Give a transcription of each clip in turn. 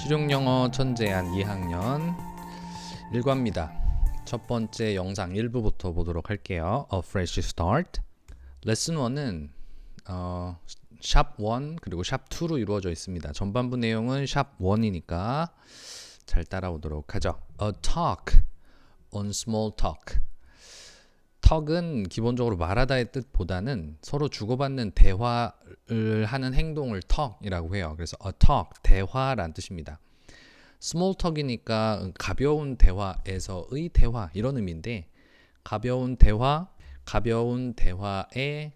실용영어 천재한 2학년 1과입니다. 첫 번째 영상 1부부터 보도록 할게요. A fresh start. 레슨 1은 샵 1 그리고 샵 2로 이루어져 있습니다. 전반부 내용은 샵 1이니까 잘 따라오도록 하죠. A talk on small talk. 턱은 기본적으로 말하다의 뜻보다는 서로 주고받는 대화를 하는 행동을 턱이라고 해요. 그래서 a talk, 대화란 뜻입니다. small talk이니까 가벼운 대화에서의 대화 이런 의미인데 가벼운 대화에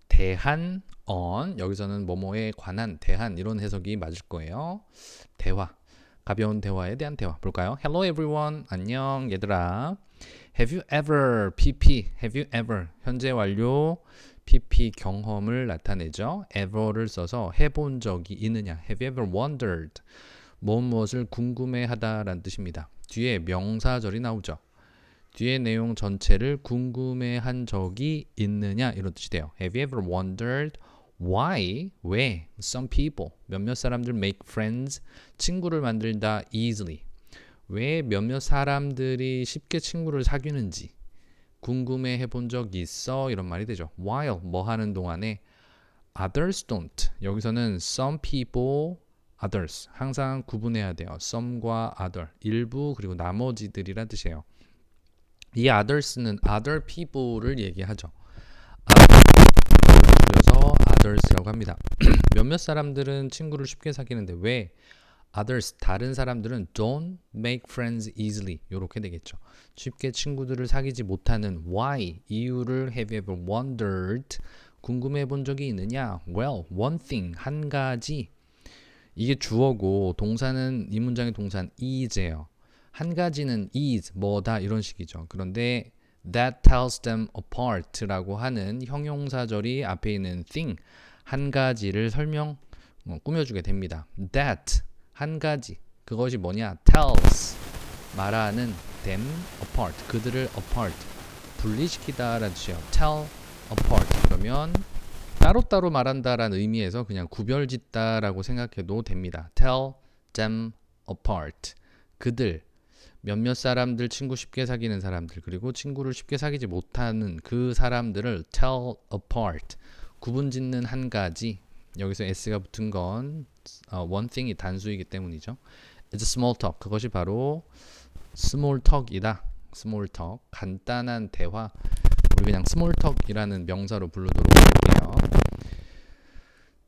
대한 on 여기서는 뭐뭐에 관한 대한 이런 해석이 맞을 거예요. 대화, 가벼운 대화에 대한 대화 볼까요? Hello everyone, 안녕 얘들아. Have you ever, PP, have you ever, 현재 완료, PP 경험을 나타내죠. ever를 써서 해본 적이 있느냐. Have you ever wondered, 무엇을 궁금해하다라는 뜻입니다. 뒤에 명사절이 나오죠. 뒤에 내용 전체를 궁금해한 적이 있느냐 이런 뜻이 돼요. Have you ever wondered why, 왜, some people, 몇몇 사람들 make friends, 친구를 만들다 easily, 왜 몇몇 사람들이 쉽게 친구를 사귀는지 궁금해 해본 적이 있어 이런 말이 되죠. While 뭐 하는 동안에 others don't 여기서는 some people, others 항상 구분해야 돼요. some과 other 일부 그리고 나머지들이란 뜻이에요. 이 others는 other people를 얘기하죠. 그래서 others라고 합니다. 몇몇 사람들은 친구를 쉽게 사귀는데 왜 others, 다른 사람들은 don't make friends easily 이렇게 되겠죠. 쉽게 친구들을 사귀지 못하는 why, 이유를 have you ever wondered, 궁금해 본 적이 있느냐? Well, one thing, 한 가지. 이게 주어고 동사는 이 문장의 동사는 is예요. 한 가지는 is, 뭐다 이런 식이죠. 그런데 that tells them apart라고 하는 형용사절이 앞에 있는 thing, 한 가지를 꾸며주게 됩니다. That 한 가지, 그것이 뭐냐? tells, 말하는 them apart, 그들을 apart, 분리시키다 라는 뜻이에요. tell apart, 그러면 따로따로 말한다라는 의미에서 그냥 구별짓다 라고 생각해도 됩니다. tell them apart, 그들, 몇몇 사람들, 친구 쉽게 사귀는 사람들, 그리고 친구를 쉽게 사귀지 못하는 그 사람들을 tell apart, 구분짓는 한 가지, 여기서 s가 붙은 건 one thing이 단수이기 때문이죠. It's small talk. 그것이 바로 small talk이다. small talk. 간단한 대화. 우리 그냥 small talk이라는 명사로 부르도록 할게요.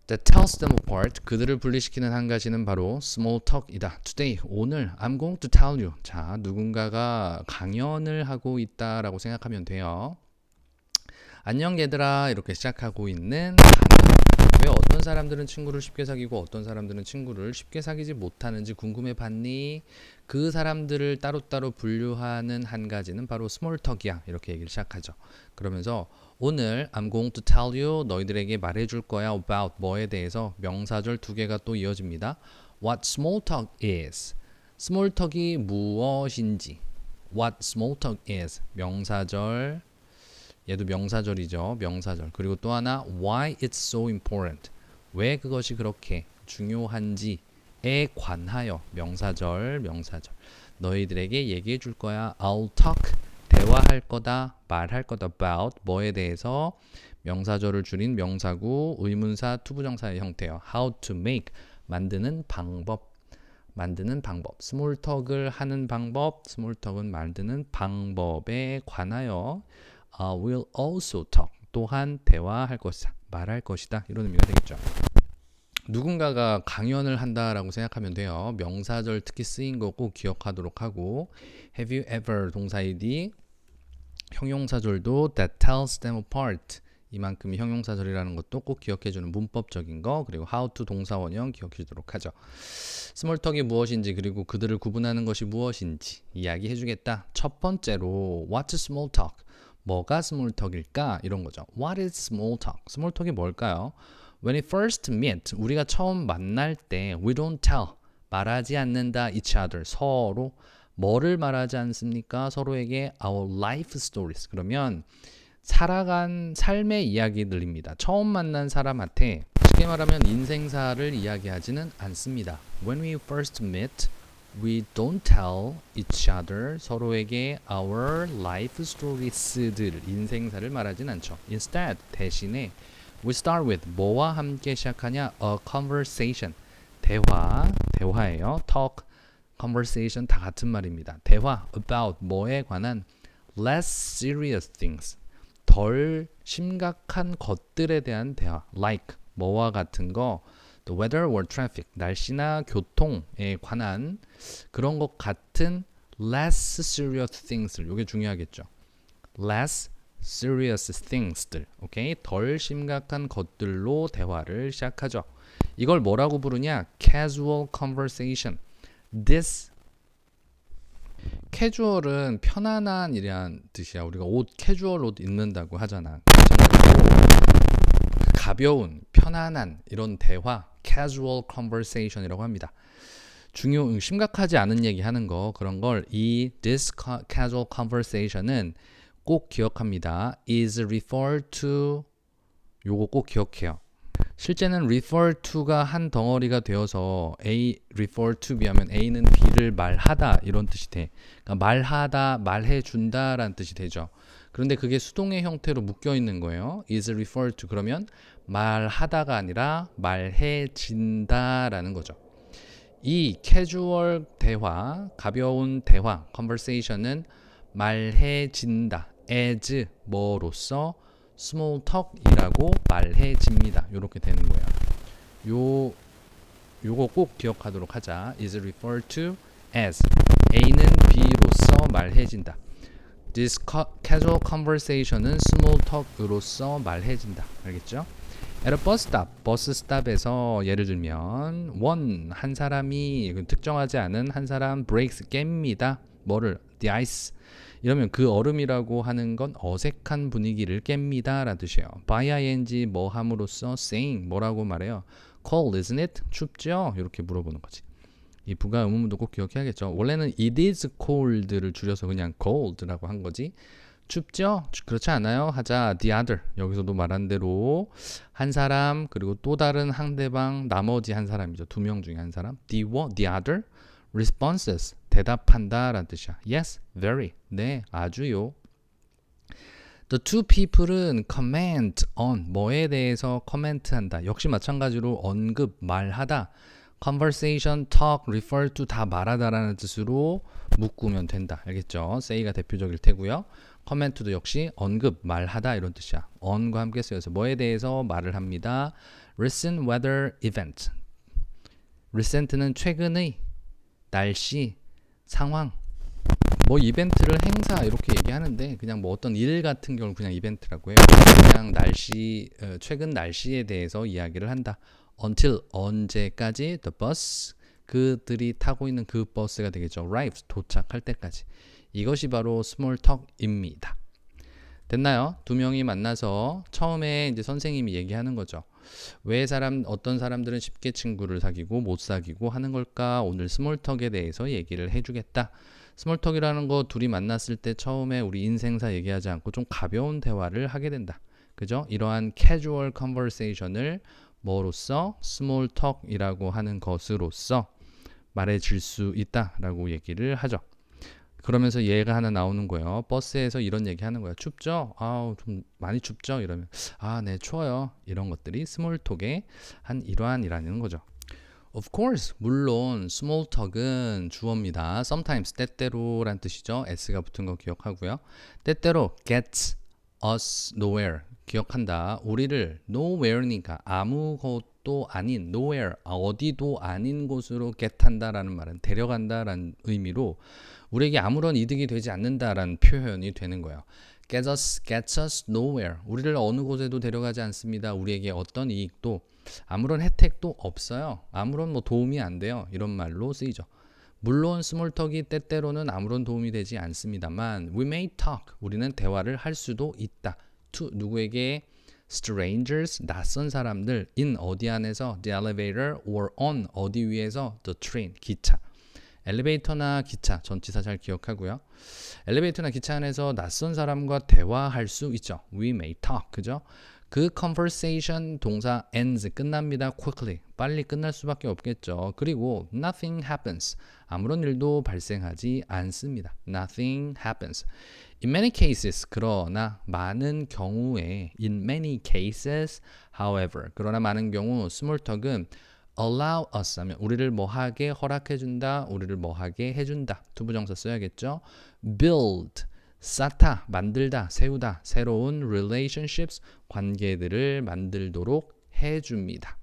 That tells them apart. 그들을 분리시키는 한 가지는 바로 small talk이다. Today, 오늘 I'm going to tell you. 자, 누군가가 강연을 하고 있다라고 생각하면 돼요. 안녕 얘들아 이렇게 시작하고 있는 강연. 왜 어떤 사람들은 친구를 쉽게 사귀고 어떤 사람들은 친구를 쉽게 사귀지 못하는지 궁금해 봤니? 그 사람들을 따로따로 분류하는 한 가지는 바로 small talk이야. 이렇게 얘기를 시작하죠. 그러면서 오늘 I'm going to tell you, 너희들에게 말해줄 거야 about 뭐에 대해서 명사절 두 개가 또 이어집니다. What small talk is. small talk이 무엇인지. What small talk is. 명사절. 얘도 명사절이죠. 명사절. 그리고 또 하나 why it's so important. 왜 그것이 그렇게 중요한지에 관하여 명사절. 너희들에게 얘기해 줄 거야. I'll talk. 대화할 거다. 말할 거다. about 뭐에 대해서 명사절을 줄인 명사구 의문사 투부정사의 형태예요. How to make 만드는 방법. 스몰 턱을 하는 방법. 스몰 턱은 만드는 방법에 관하여 will also talk. 또한 대화할 것이다. 말할 것이다. 이런 의미가 되겠죠. 누군가가 강연을 한다라고 생각하면 돼요. 명사절 특히 쓰인 거 꼭 기억하도록 하고 have you ever 동사이디 형용사절도 that tells them apart. 이만큼이 형용사절이라는 것도 꼭 기억해주는 문법적인 거 그리고 how to 동사원형 기억해주도록 하죠. 스몰톡이 무엇인지 그리고 그들을 구분하는 것이 무엇인지 이야기해주겠다. 첫 번째로 what's small talk? 뭐가 small talk일까? 이런 거죠. What is small talk? small talk이 뭘까요? When we first meet, 우리가 처음 만날 때 we don't tell, 말하지 않는다 each other, 서로 뭐를 말하지 않습니까? 서로에게 our life stories. 그러면 살아간 삶의 이야기들입니다. 처음 만난 사람한테 쉽게 말하면 인생사를 이야기하지는 않습니다. When we first meet, we don't tell each other 서로에게 our life stories들 인생사를 말하진 않죠. Instead, 대신에 we start with 뭐와 함께 시작하냐? A conversation. 대화예요. Talk, conversation 다 같은 말입니다. 대화 about 뭐에 관한 less serious things. 덜 심각한 것들에 대한 대화. Like 뭐와 같은 거. The weather or traffic, 날씨나 교통에 관한 그런 것 같은 less serious things들, 이게 중요하겠죠. less serious things들, 오케이? 덜 심각한 것들로 대화를 시작하죠. 이걸 뭐라고 부르냐? casual conversation. This casual은 편안한이란 뜻이야. 우리가 옷 캐주얼 옷 입는다고 하잖아. 가벼운, 편안한 이런 대화 casual conversation이라고 합니다. 심각하지 않은 얘기 하는 거 그런 걸 이 this casual conversation은 꼭 기억합니다. is referred to 요거 꼭 기억해요. 실제는 refer to가 한 덩어리가 되어서 A refer to B하면 A는 B를 말하다 이런 뜻이 돼. 그러니까 말하다, 말해준다 라는 뜻이 되죠. 그런데 그게 수동의 형태로 묶여 있는 거예요. is referred to 그러면 말하다가 아니라 말해진다 라는 거죠. 이 casual 대화, 가벼운 대화, conversation은 말해진다. as 뭐로서 small talk이라고 말해집니다. 이렇게 되는 거예요. 요거 꼭 기억하도록 하자. is referred to as A는 B로서 말해진다. This casual conversation은 small talk으로서 말해진다. 알겠죠? At a bus stop, 버스 스탑에서 예를 들면 한 사람이 특정하지 않은 한 사람 breaks 깹니다. 뭐를? The ice. 이러면 그 얼음이라고 하는 건 어색한 분위기를 깹니다 라는 뜻이에요. by ing 뭐 함으로써 saying 뭐라고 말해요? cold isn't it? 춥죠? 이렇게 물어보는 거지. 이 부가 의문문도 꼭 기억해야겠죠. 원래는 it is cold를 줄여서 그냥 cold라고 한 거지. 춥죠? 그렇지 않아요? 하자 the other. 여기서도 말한 대로 한 사람 그리고 또 다른 상대방 나머지 한 사람이죠. 두 명 중에 한 사람. the other responses 대답한다 라는 뜻이야. Yes, very. 네, 아주요. The two people은 comment on 뭐에 대해서 코멘트한다. 역시 마찬가지로 언급, 말하다. conversation, talk, refer to 다 말하다라는 뜻으로 묶으면 된다. 알겠죠? say가 대표적일 테고요. comment도 역시 언급, 말하다 이런 뜻이야. on과 함께 쓰여서 뭐에 대해서 말을 합니다. recent weather event. recent는 최근의 날씨, 상황, 뭐 이벤트를 행사 이렇게 얘기하는데 그냥 뭐 어떤 일 같은 경우는 그냥 이벤트라고 해요. 그냥 최근 날씨에 대해서 이야기를 한다. until 언제까지 the bus 그들이 타고 있는 그 버스가 되겠죠. arrives 도착할 때까지. 이것이 바로 small talk입니다. 됐나요? 두 명이 만나서 처음에 이제 선생님이 얘기하는 거죠. 왜 어떤 사람들은 쉽게 친구를 사귀고 못 사귀고 하는 걸까? 오늘 스몰톡에 대해서 얘기를 해주겠다. 스몰톡이라는 거 둘이 만났을 때 처음에 우리 인생사 얘기하지 않고 좀 가벼운 대화를 하게 된다. 그죠? 이러한 casual conversation을 뭐로써? 스몰톡이라고 하는 것으로서 말해줄 수 있다라고 얘기를 하죠. 그러면서 얘가 하나 나오는 거예요. 버스에서 이런 얘기 하는 거야. 춥죠? 아우 좀 많이 춥죠? 이러면 네 추워요. 이런 것들이 스몰톡의 한 일환이라는 거죠. Of course, 물론 small talk은 주어입니다. Sometimes, 때때로란 뜻이죠. s가 붙은 거 기억하고요. 때때로 gets us nowhere, 기억한다. 우리를 nowhere니까 아무것도 아닌 nowhere, 어디도 아닌 곳으로 get한다라는 말은 데려간다라는 의미로 우리에게 아무런 이득이 되지 않는다라는 표현이 되는 거예요. gets us nowhere. 우리를 어느 곳에도 데려가지 않습니다. 우리에게 어떤 이익도 아무런 혜택도 없어요. 아무런 도움이 안 돼요. 이런 말로 쓰이죠. 물론 스몰톡이 때때로는 아무런 도움이 되지 않습니다만 we may talk. 우리는 대화를 할 수도 있다. to 누구에게? strangers, 낯선 사람들 in 어디 안에서 the elevator or on 어디 위에서 the train, 기차. 엘리베이터나 기차, 전치사 잘 기억하고요. 엘리베이터나 기차 안에서 낯선 사람과 대화할 수 있죠. We may talk, 그죠? 그 conversation 동사 ends 끝납니다. quickly. 빨리 끝날 수밖에 없겠죠. 그리고 nothing happens. 아무런 일도 발생하지 않습니다. nothing happens. In many cases, 그러나 많은 경우에 in many cases, however, 그러나 많은 경우 small talk은 allow us 하면 우리를 뭐하게 허락해준다, 우리를 뭐하게 해준다. 투부정사 써야겠죠. build, 쌓다, 만들다, 세우다, 새로운 relationships, 관계들을 만들도록 해줍니다.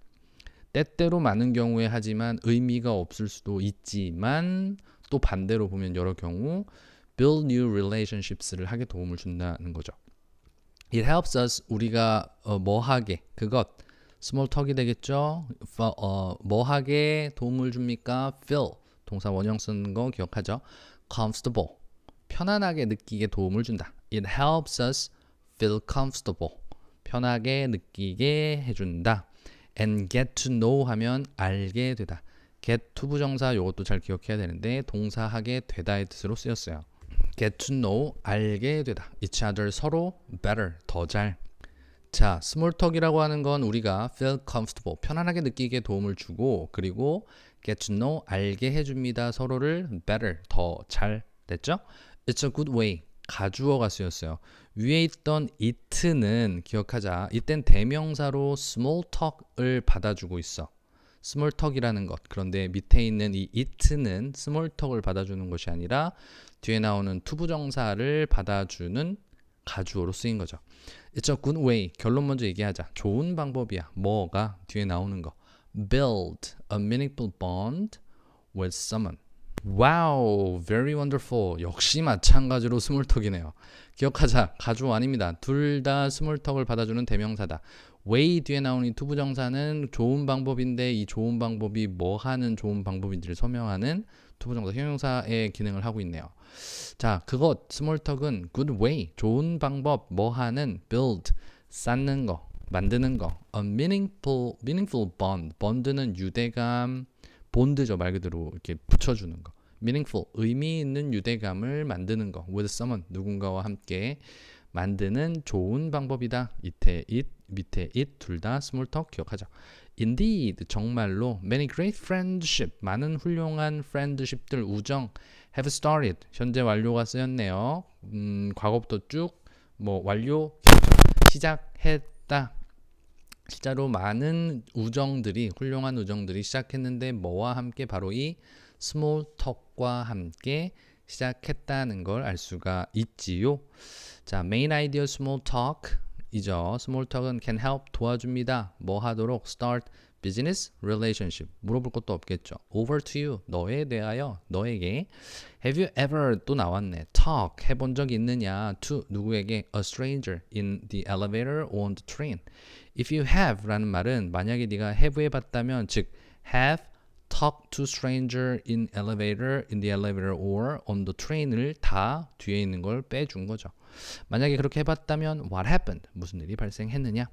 때때로 많은 경우에 하지만 의미가 없을 수도 있지만 또 반대로 보면 여러 경우 build new relationships를 하게 도움을 준다는 거죠. It helps us 우리가 뭐하게 그것 small talk이 되겠죠. 뭐하게 도움을 줍니까? feel 동사 원형 쓰는 거 기억하죠. comfortable 편안하게 느끼게 도움을 준다. It helps us feel comfortable 편하게 느끼게 해준다. And get to know 하면 알게 되다. get 투부정사 이것도 잘 기억해야 되는데 동사하게 되다의 뜻으로 쓰였어요. get to know 알게 되다. each other 서로 better 더 잘. 자, small talk이라고 하는 건 우리가 feel comfortable 편안하게 느끼게 도움을 주고 그리고 get to know 알게 해줍니다. 서로를 better 더 잘 됐죠? It's a good way 가주어가 쓰였어요. 위에 있던 it는 기억하자. 이땐 대명사로 small talk을 받아주고 있어. small talk이라는 것. 그런데 밑에 있는 이 it는 small talk을 받아주는 것이 아니라 뒤에 나오는 투부정사를 받아주는 가주어로 쓰인 거죠. It's a good way. 결론 먼저 얘기하자. 좋은 방법이야. 뭐가 뒤에 나오는 거. Build a meaningful bond with someone. Wow, very wonderful. 역시 마찬가지로 스몰톡이네요. 기억하자. 가주어 아닙니다. 둘 다 스몰톡을 받아주는 대명사다. way 뒤에 나오는 이 투부정사는 좋은 방법인데 이 좋은 방법이 뭐 하는 좋은 방법인지를 설명하는 투부정사 형용사의 기능을 하고 있네요. 자, 그것 스몰톡은 good way, 좋은 방법, 뭐 하는 build, 쌓는 거, 만드는 거. A meaningful bond. bond는 유대감, 본드죠. 말 그대로 이렇게 붙여주는 거. meaningful, 의미 있는 유대감을 만드는 거. with someone, 누군가와 함께 만드는 좋은 방법이다. 밑에 it 둘 다 small talk 기억하죠. Indeed, 정말로 many great friendship, 많은 훌륭한 friendship들, 우정 have started, 현재 완료가 쓰였네요. 과거부터 쭉 뭐 완료, 시작했다. 진짜로 많은 우정들이 훌륭한 우정들이 시작했는데 뭐와 함께 바로 이 small talk과 함께 시작했다는 걸 알 수가 있지요. 자, main idea small talk 이죠. small talk은 can help 도와줍니다. 뭐 하도록 start business relationship 물어볼 것도 없겠죠. over to you 너에 대하여 너에게 have you ever 또 나왔네. talk 해본 적 있느냐 to 누구에게 a stranger in the elevator or on the train. If you have 라는 말은 만약에 네가 have 해봤다면 즉 have talked to stranger in the elevator or on the train을 다 뒤에 있는 걸 빼준 거죠. 만약에 그렇게 해봤다면 what happened? 무슨 일이 발생했느냐?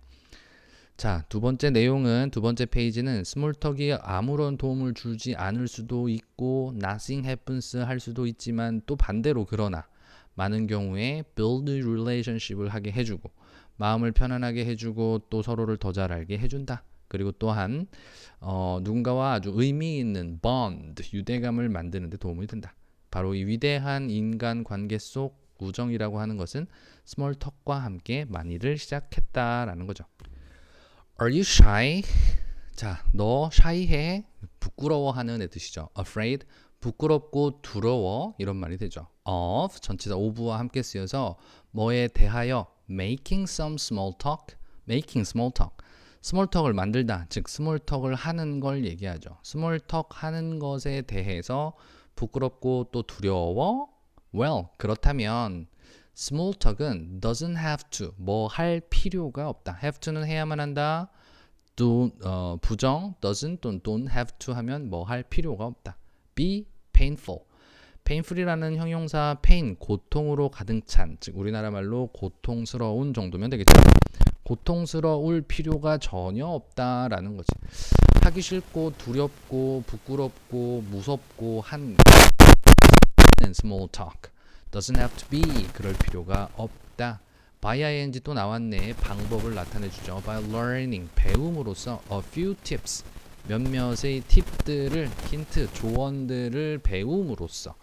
자, 두 번째 내용은 두 번째 페이지는 스몰톡이 아무런 도움을 주지 않을 수도 있고 nothing happens 할 수도 있지만 또 반대로 그러나 많은 경우에 build relationship을 하게 해주고 마음을 편안하게 해주고 또 서로를 더 잘 알게 해준다. 그리고 또한 누군가와 아주 의미 있는 bond, 유대감을 만드는 데 도움이 된다. 바로 이 위대한 인간 관계 속 우정이라고 하는 것은 small talk과 함께 많이를 시작했다라는 거죠. Are you shy? 자, 너 shy해? 부끄러워하는 애 뜻이죠. Afraid, 부끄럽고 두려워 이런 말이 되죠. Of, 전치사 of와 함께 쓰여서 뭐에 대하여 making some small talk, making small talk. 스몰 톡을 만들다, 즉 스몰 톡을 하는 걸 얘기하죠. 스몰 톡 하는 것에 대해서 부끄럽고 또 두려워? Well, 그렇다면 small talk은 doesn't have to, 뭐 할 필요가 없다. have to는 해야만 한다. 부정, doesn't 또는 don't have to 하면 뭐 할 필요가 없다. be painful. painful이라는 형용사 pain, 고통으로 가득 찬, 즉 우리나라 말로 고통스러운 정도면 되겠죠. 고통스러울 필요가 전혀 없다라는 거지. 하기 싫고 두렵고 부끄럽고 무섭고 한 small talk doesn't have to be 그럴 필요가 없다. by ing 또 나왔네. 방법을 나타내주죠. by learning, 배움으로써 a few tips, 몇몇의 팁들을, 힌트, 조언들을 배움으로써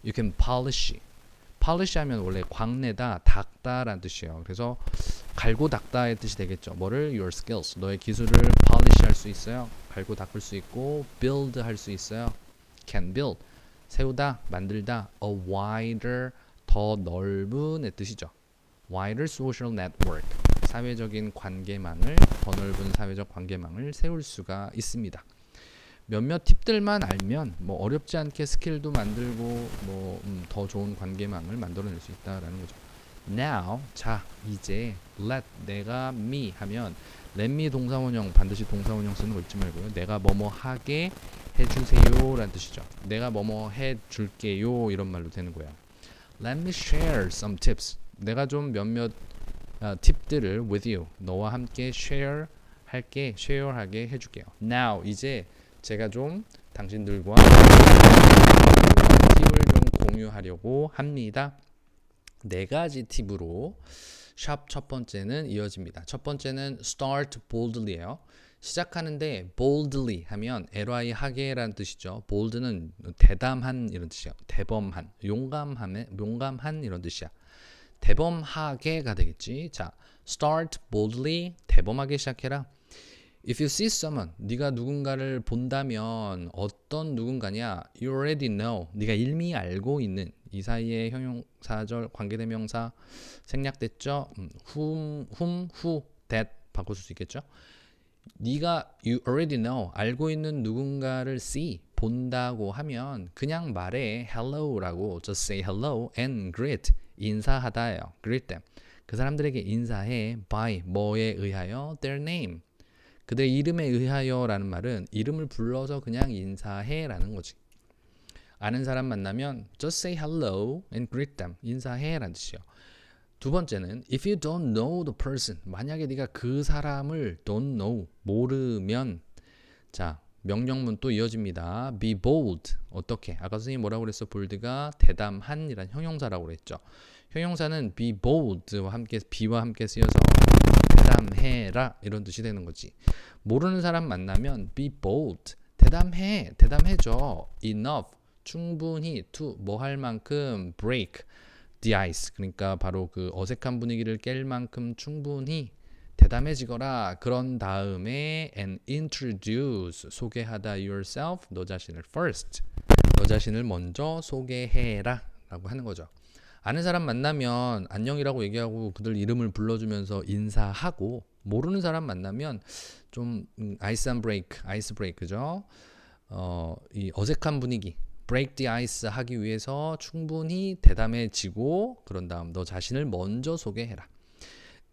you can polish. polish 하면 원래 광내다, 닦다라는 뜻이에요. 그래서 갈고 닦다의 뜻이 되겠죠. 뭐를? your skills, 너의 기술을 polish 할 수 있어요. 갈고 닦을 수 있고 build 할 수 있어요. can build, 세우다, 만들다. a wider, 더 넓은의 뜻이죠. wider social network, 사회적인 관계망을, 더 넓은 사회적 관계망을 세울 수가 있습니다. 몇몇 팁들만 알면 뭐 어렵지 않게 스킬도 만들고 뭐 더 좋은 관계망을 만들어낼 수 있다라는 거죠. Now, 자 이제 let, 내가 me 하면 let me 동사원형, 반드시 동사원형 쓰는 거 잊지 말고요. 내가 뭐뭐 하게 해주세요 라는 뜻이죠. 내가 뭐뭐 해줄게요 이런 말로 되는 거예요. Let me share some tips. 내가 좀 몇몇 팁들을 with you, 너와 함께 share 할게, share하게 해줄게요. Now, 이제 제가 좀 당신들과 팁을 좀 공유하려고 합니다. 네 가지 팁으로 샵 첫 번째는 이어집니다. 첫 번째는 start boldly예요. 시작하는데 boldly 하면 ly하게라는 뜻이죠. bold는 대담한 이런 뜻이에요. 대범한, 용감한 이런 뜻이야. 대범하게가 되겠지. 자, start boldly, 대범하게 시작해라. If you see someone, 네가 누군가를 본다면 어떤 누군가냐? You already know, 네가 이미 알고 있는, 이 사이에 형용사절 관계대명사 생략됐죠? who, that 바꿀 수 있겠죠? 네가 you already know, 알고 있는 누군가를 see, 본다고 하면 그냥 말해 hello라고, just say hello and greet, 인사하다예요. greet them. 그 사람들에게 인사해 by, 뭐에 의하여? their name. 그들의 이름에 의하여라는 말은 이름을 불러서 그냥 인사해라는 거지. 아는 사람 만나면 just say hello and greet them, 인사해라는 뜻이요. 두 번째는 if you don't know the person, 만약에 네가 그 사람을 don't know, 모르면, 자 명령문 또 이어집니다. be bold, 어떻게? 아까 선생님이 뭐라고 그랬어? bold가 대담한이란 형용사라고 그랬죠. 형용사는 be bold와 함께, be와 함께 쓰여서 대담해라 이런 뜻이 되는 거지. 모르는 사람 만나면 be bold, 대담해줘. enough, 충분히, to, 뭐 할 만큼, break the ice, 그러니까 바로 그 어색한 분위기를 깰 만큼 충분히 대담해지거라. 그런 다음에 and introduce, 소개하다 yourself, 너 자신을 first, 너 자신을 먼저 소개해라 라고 하는 거죠. 아는 사람 만나면 안녕이라고 얘기하고 그들 이름을 불러주면서 인사하고, 모르는 사람 만나면 좀 아이스 브레이크죠. 이 어색한 분위기 break the ice 하기 위해서 충분히 대담해지고, 그런 다음 너 자신을 먼저 소개해라.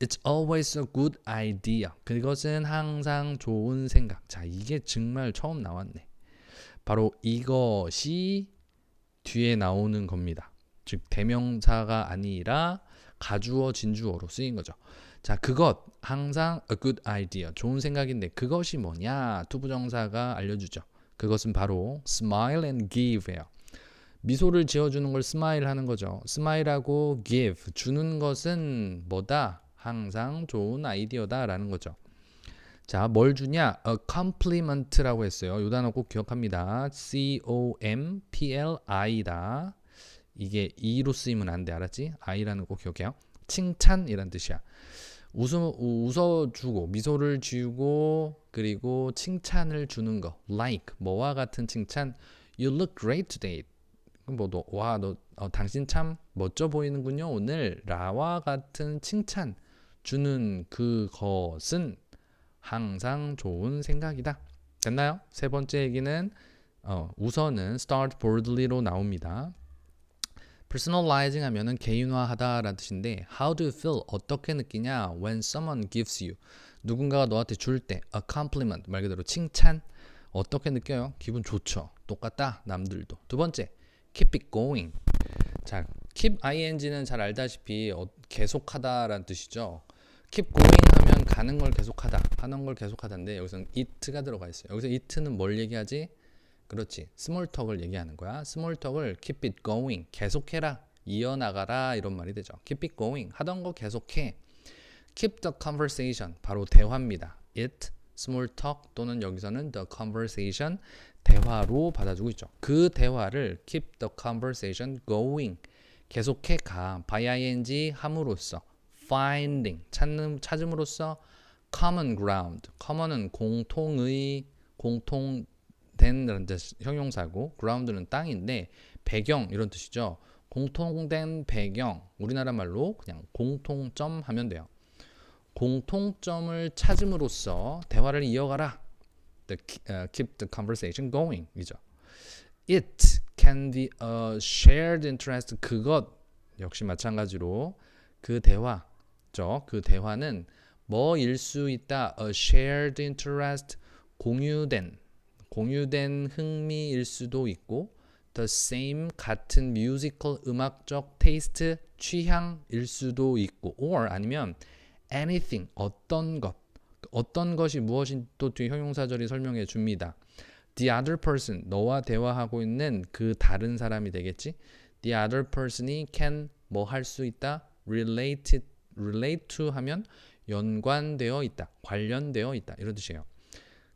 It's always a good idea. 그것은 항상 좋은 생각. 자, 이게 정말 처음 나왔네. 바로 이것이 뒤에 나오는 겁니다. 즉 대명사가 아니라 가주어 진주어로 쓰인 거죠. 자, 그것, 항상 a good idea, 좋은 생각인데 그것이 뭐냐? 투부정사가 알려주죠. 그것은 바로 smile and give예요. 미소를 지어주는 걸 smile 하는 거죠. smile하고 give, 주는 것은 뭐다? 항상 좋은 아이디어다 라는 거죠. 자, 뭘 주냐? a compliment라고 했어요. 이 단어 꼭 기억합니다. compli다. 이게 E로 쓰이면 안 돼, 알았지? I라는 거 꼭 기억해요. 칭찬이란 뜻이야. 웃어주고, 미소를 지우고, 그리고 칭찬을 주는 거. like, 뭐와 같은 칭찬. You look great today. 당신 참 멋져 보이는군요, 오늘. 라와 같은 칭찬 주는 그것은 항상 좋은 생각이다. 됐나요? 세 번째 얘기는 우선은 start boldly로 나옵니다. personalizing 하면은 개인화하다라는 뜻인데, how do you feel, 어떻게 느끼냐 when someone gives you, 누군가가 너한테 줄 때 a compliment, 말 그대로 칭찬, 어떻게 느껴요? 기분 좋죠. 똑같다, 남들도. 두 번째, keep it going. 자, keep ing는 잘 알다시피 계속하다라는 뜻이죠. keep going 하면 가는 걸 계속하다, 하는 걸 계속하다인데 여기서는 it가 들어가 있어요. 여기서 it는 뭘 얘기하지? 그렇지, 스몰 톡을 얘기하는 거야. 스몰 톡을 keep it going, 계속해라, 이어나가라 이런 말이 되죠. Keep it going. 하던 거 계속해. Keep the conversation. 바로 대화입니다. It, small talk 또는 여기서는 the conversation 대화로 받아주고 있죠. 그 대화를 keep the conversation going. 계속해 가. by ing 함으로써 finding 찾음으로써 common ground. common은 공통의 공통된 형용사고 ground는 땅인데 배경 이런 뜻이죠. 공통된 배경 우리나라 말로 그냥 공통점 하면 돼요. 공통점을 찾음으로써 대화를 이어가라. Keep the conversation going 이죠. It can be a shared interest. 그것 역시 마찬가지로 그 대화죠. 그 대화는 뭐일 수 있다. A shared interest 공유된 흥미일 수도 있고 the same 같은 musical 음악적 taste 취향일 수도 있고 or 아니면 anything 어떤 것이 무엇인 또 뒤 형용사절이 설명해 줍니다. The other person 너와 대화하고 있는 그 다른 사람이 되겠지. The other person이 can 뭐 할 수 있다. relate to 하면 연관되어 있다. 관련되어 있다. 이런 뜻이에요.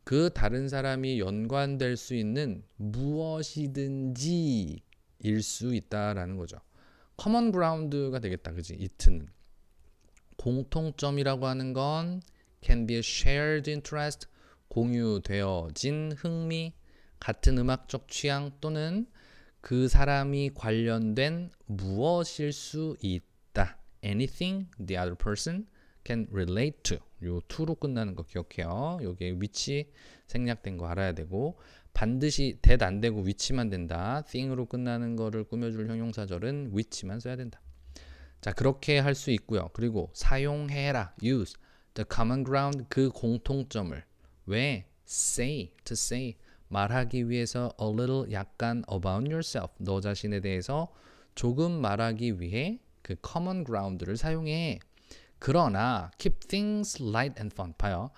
그 다른 사람이 연관될 수 있는 무엇이든지 일 수 있다라는 거죠. common ground가 되겠다. 그지? it는 공통점이라고 하는 건 can be a shared interest 공유되어진 흥미 같은 음악적 취향 또는 그 사람이 관련된 무엇일 수 있다. anything the other person can relate to. 요 to로 끝나는 거 기억해요. 여기에 위치 생략된 거 알아야 되고 반드시 that 안 되고 which만 된다. thing으로 끝나는 거를 꾸며줄 형용사절은 which만 써야 된다. 자 그렇게 할 수 있고요. 그리고 사용해라. use the common ground 그 공통점을 왜 say to say 말하기 위해서 a little 약간 about yourself 너 자신에 대해서 조금 말하기 위해 그 common ground를 사용해. 그러나 keep things light and fun. 봐요.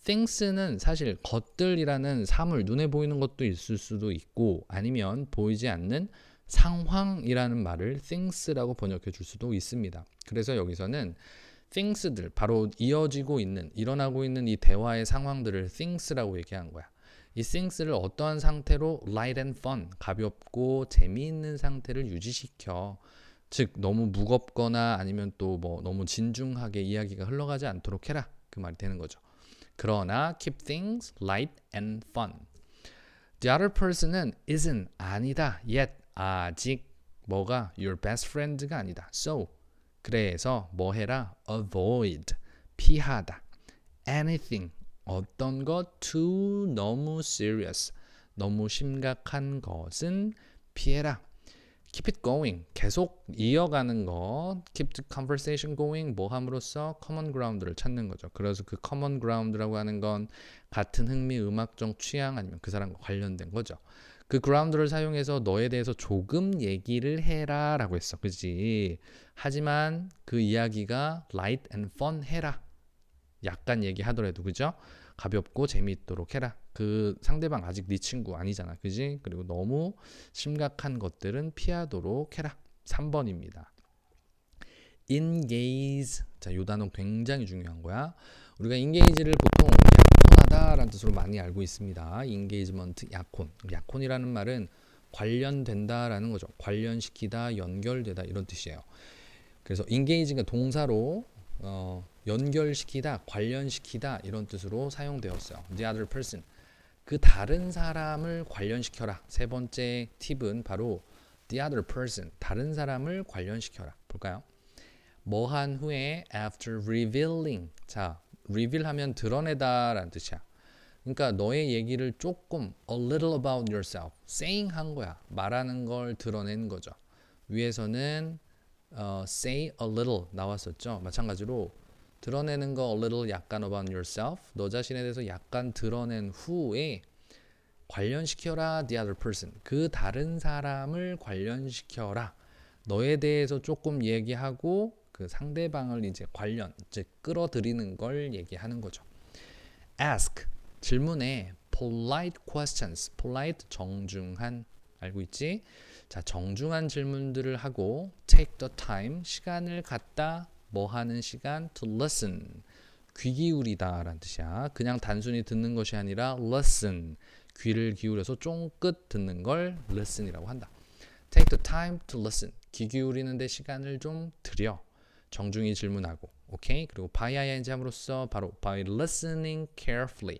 things는 사실 것들이라는 사물 눈에 보이는 것도 있을 수도 있고 아니면 보이지 않는 상황이라는 말을 things라고 번역해 줄 수도 있습니다. 그래서 여기서는 things들 바로 이어지고 있는 일어나고 있는 이 대화의 상황들을 things라고 얘기한 거야. 이 things를 어떠한 상태로 light and fun 가볍고 재미있는 상태를 유지시켜. 즉 너무 무겁거나 아니면 또 뭐 너무 진중하게 이야기가 흘러가지 않도록 해라. 그 말이 되는 거죠. 그러나 keep things light and fun. The other person은 isn't 아니다. yet 아직 뭐가 your best friend가 아니다. So 그래서 뭐 해라? avoid 피하다. anything 어떤 것 too 너무 serious 너무 심각한 것은 피해라. keep it going 계속 이어가는 거 keep the conversation going 뭐 함으로써 common ground를 찾는 거죠. 그래서 그 common ground라고 하는 건 같은 흥미 음악적 취향 아니면 그 사람과 관련된 거죠. 그 ground를 사용해서 너에 대해서 조금 얘기를 해라 라고 했어. 그지? 하지만 그 이야기가 light and fun 해라. 약간 얘기하더라도 그죠? 가볍고 재미있도록 해라. 그 상대방 아직 네 친구 아니잖아. 그지? 그리고 너무 심각한 것들은 피하도록 해라. 3번입니다. engage. 자, 요 단어 굉장히 중요한 거야. 우리가 engage를 보통 약혼하다라는 뜻으로 많이 알고 있습니다. engagement, 약혼. 약혼이라는 말은 관련된다라는 거죠. 관련시키다, 연결되다 이런 뜻이에요. 그래서 engage가 동사로 연결시키다, 관련시키다 이런 뜻으로 사용되었어요. The other person. 그 다른 사람을 관련시켜라. 세 번째 팁은 바로 the other person. 다른 사람을 관련시켜라. 볼까요? 뭐 한 후에 after revealing. 자, reveal 하면 드러내다 라는 뜻이야. 그러니까 너의 얘기를 조금 a little about yourself. saying 한 거야. 말하는 걸 드러낸 거죠. 위에서는 say a little 나왔었죠. 마찬가지로 드러내는 거 a little 약간 about yourself. 너 자신에 대해서 약간 드러낸 후에 관련시켜라 the other person. 그 다른 사람을 관련시켜라. 너에 대해서 조금 얘기하고 그 상대방을 이제 즉 끌어들이는 걸 얘기하는 거죠. ask 질문에 polite questions. polite 정중한 알고 있지? 자, 정중한 질문들을 하고 take the time, 시간을 갖다 뭐 하는 시간 to listen, 귀 기울이다 라는 뜻이야. 그냥 단순히 듣는 것이 아니라 listen, 귀를 기울여서 쫑긋 듣는 걸 listen이라고 한다. take the time to listen, 귀 기울이는데 시간을 좀 들여 정중히 질문하고 오케이. 그리고 by ing 함으로써 바로 by listening carefully,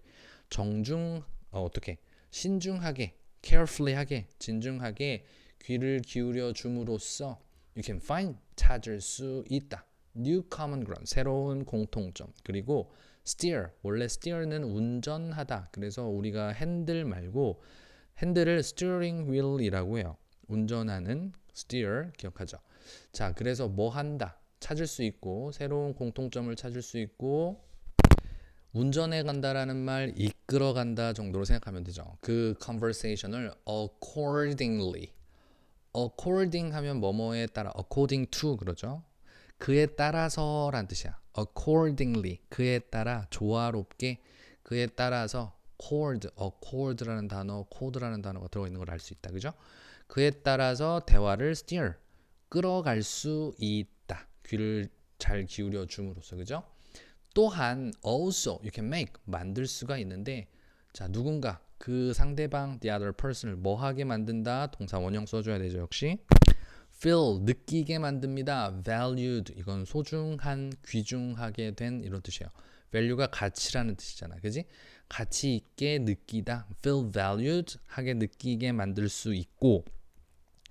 어떻게 신중하게 carefully 하게 진중하게 귀를 기울여 줌으로써 you can find, 찾을 수 있다. new common ground, 새로운 공통점. 그리고 steer, 원래 steer는 운전하다. 그래서 우리가 핸들 말고 핸들을 steering wheel이라고 해요. 운전하는 steer 기억하죠. 자, 그래서 뭐 한다 찾을 수 있고 새로운 공통점을 찾을 수 있고 운전해 간다라는 말 이끌어 간다 정도로 생각하면 되죠. 그 conversation을 accordingly, according 하면 뭐뭐에 따라 according to 그러죠. 그에 따라서란 뜻이야. accordingly, 그에 따라 조화롭게, 그에 따라서 accord라는 단어, code라는 단어가 들어있는 걸 알 수 있다. 그죠? 그에 따라서 대화를 steer, 끌어갈 수 있다. 귀를 잘 기울여 줌으로써. 그죠? 또한 also you can make, 만들 수가 있는데 자, 누군가 그 상대방 the other person을 뭐하게 만든다. 동사 원형 써줘야 되죠. 역시 feel, 느끼게 만듭니다. valued, 이건 소중한, 귀중하게 된 이런 뜻이에요. value가 가치라는 뜻이잖아. 그지? 가치 있게 느끼다. feel valued, 하게 느끼게 만들 수 있고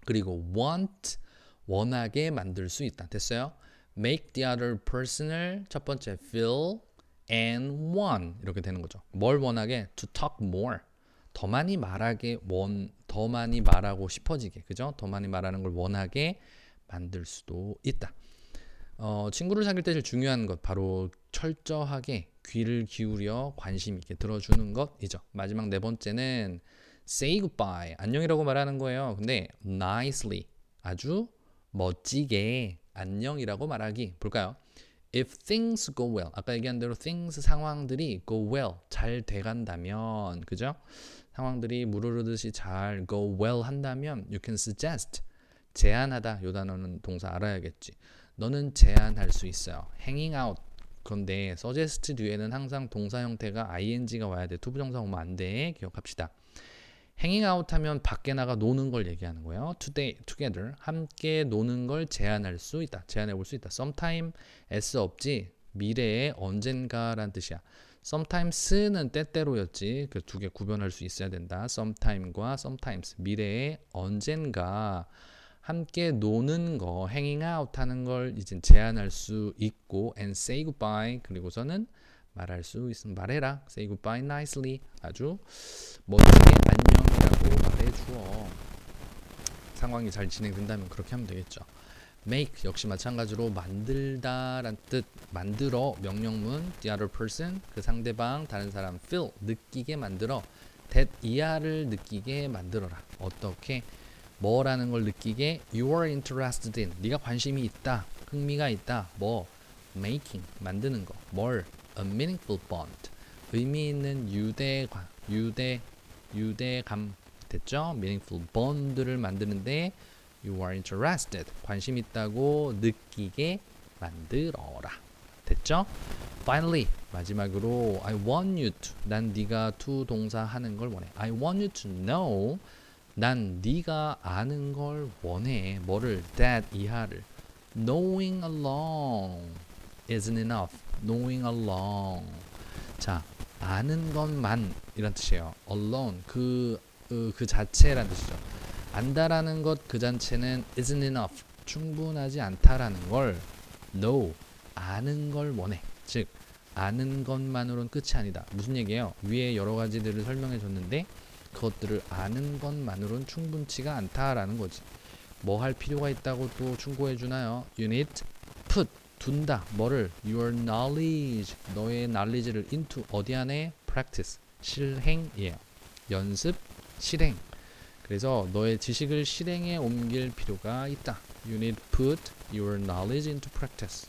그리고 want, 원하게 만들 수 있다. 됐어요? make the other person을 첫 번째 feel and want 이렇게 되는 거죠. 뭘 원하게? to talk more, 더 많이 말하게 더 많이 말하고 싶어지게, 그죠? 더 많이 말하는 걸 원하게 만들 수도 있다. 친구를 사귈 때 제일 중요한 것 바로 철저하게 귀를 기울여 관심 있게 들어주는 것이죠. 마지막 네 번째는 say goodbye, 안녕이라고 말하는 거예요. 근데 nicely, 아주 멋지게 안녕이라고 말하기. 볼까요? If things go well, 아까 얘기한 대로 things, 상황들이 go well, 잘 돼간다면, 그죠? 상황들이 무르르듯이 잘 go well 한다면 you can suggest, 제안하다. 요 단어는 동사 알아야겠지. 너는 제안할 수 있어요. hanging out. 그런데 suggest 뒤에는 항상 동사 형태가 ing가 와야 돼. 투부정사 오면 안 돼. 기억합시다. hanging out 하면 밖에 나가 노는 걸 얘기하는 거예요. together, 함께 노는 걸 제안할 수 있다. 제안해 볼 수 있다. sometime, s 없지. 미래에 언젠가란 뜻이야. sometimes는 때때로였지. 그 두 개 구별할 수 있어야 된다. sometime과 sometimes, 미래에 언젠가 함께 노는 거, hanging out 하는 걸 이제 제안할 수 있고 and say goodbye, 그리고서는 말할 수 있으면 말해라. say goodbye nicely, 아주 멋지게 안녕이라고 말해주어. 상황이 잘 진행된다면 그렇게 하면 되겠죠. make 역시 마찬가지로 만들다란 뜻. 만들어, 명령문 the other person, 그 상대방 다른 사람 feel, 느끼게 만들어. that 이하를 느끼게 만들어라. 어떻게? 뭐라는 걸 느끼게? you are interested in, 네가 관심이 있다, 흥미가 있다. 뭐? making, 만드는 거. 뭘? a meaningful bond, 의미 있는 유대감. 됐죠? meaningful bond를 만드는데 you are interested, 관심 있다고 느끼게 만들어라. 됐죠? finally, 마지막으로 I want you to, 난 네가 to 동사 하는 걸 원해. I want you to know, 난 네가 아는 걸 원해. 뭐를? that 이하를. knowing alone isn't enough. knowing alone. 자, 아는 것만 이란 뜻이에요. alone, 그 자체란 뜻이죠. 안다라는 것 그 자체는 isn't enough, 충분하지 않다라는 걸 know, 아는 걸 원해. 즉 아는 것만으로는 끝이 아니다. 무슨 얘기예요? 위에 여러 가지들을 설명해 줬는데 그것들을 아는 것만으로는 충분치가 않다라는 거지. 뭐 할 필요가 있다고 또 충고해 주나요? You need put, 둔다. 뭐를? Your knowledge, 너의 knowledge를 into, 어디 안에? Practice, 실행이에요. 연습, 실행. 그래서 너의 지식을 실행에 옮길 필요가 있다. You need put your knowledge into practice.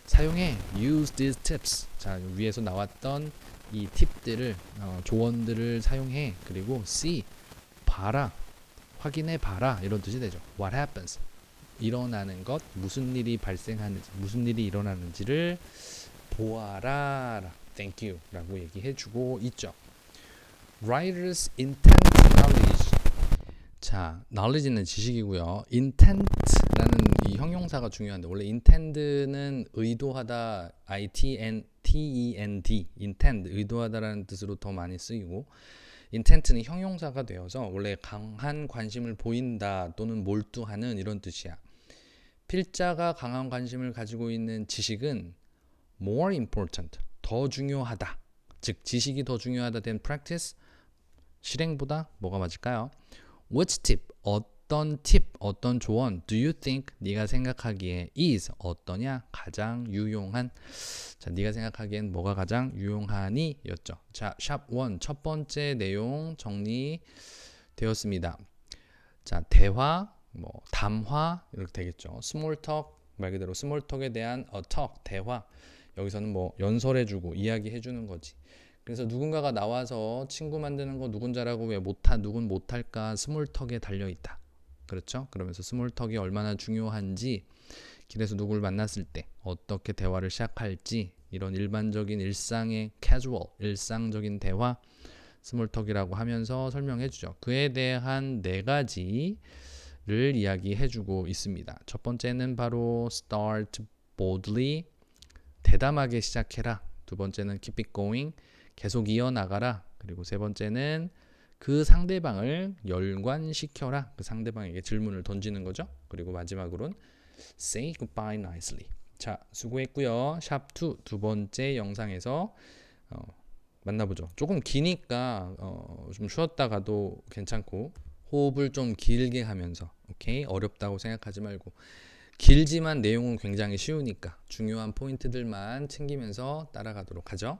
사용해. Use these tips. 자, 위에서 나왔던 이 팁들을, 조언들을 사용해. 그리고 see, 봐라. 확인해 봐라 이런 뜻이 되죠. What happens? 일어나는 것, 무슨 일이 발생하는지, 무슨 일이 일어나는지를 보아라. Thank you 라고 얘기해주고 있죠. Writer's intent knowledge. 자, knowledge는 지식이고요. intent라는 이 형용사가 중요한데 원래 intend는 의도하다, I-T-E-N-D, intend, 의도하다라는 뜻으로 더 많이 쓰이고 intent는 형용사가 되어서 원래 강한 관심을 보인다 또는 몰두하는 이런 뜻이야. 필자가 강한 관심을 가지고 있는 지식은 more important, 더 중요하다. 즉 지식이 더 중요하다 than practice, 실행보다 뭐가 맞을까요? Which tip, 어떤 팁, 어떤 조언 do you think, 네가 생각하기에 is, 어떠냐, 가장 유용한. 자, 네가 생각하기엔 뭐가 가장 유용하니? 였죠. 자, 샵 1, 첫 번째 내용 정리되었습니다. 자, 대화, 담화 이렇게 되겠죠. small talk, 말 그대로 small talk에 대한 talk, 대화. 여기서는 연설해주고 이야기해주는 거지. 그래서 누군가가 나와서 친구 만드는 거 누군 잘하고 왜 누군 못할까 스몰턱에 달려있다. 그렇죠? 그러면서 스몰턱이 얼마나 중요한지, 길에서 누굴 만났을 때 어떻게 대화를 시작할지, 이런 일반적인 일상의 캐주얼, 일상적인 대화, 스몰턱이라고 하면서 설명해주죠. 그에 대한 4가지를 이야기해주고 있습니다. 첫 번째는 바로 start boldly, 대담하게 시작해라. 두 번째는 keep it going, 계속 이어나가라. 그리고 세 번째는 그 상대방을 열관시켜라. 그 상대방에게 질문을 던지는 거죠. 그리고 마지막으로는 say goodbye nicely. 자, 수고했고요. 샵2 두 번째 영상에서 만나보죠. 조금 기니까 좀 쉬었다가도 괜찮고 호흡을 좀 길게 하면서, 오케이? 어렵다고 생각하지 말고 길지만 내용은 굉장히 쉬우니까 중요한 포인트들만 챙기면서 따라가도록 하죠.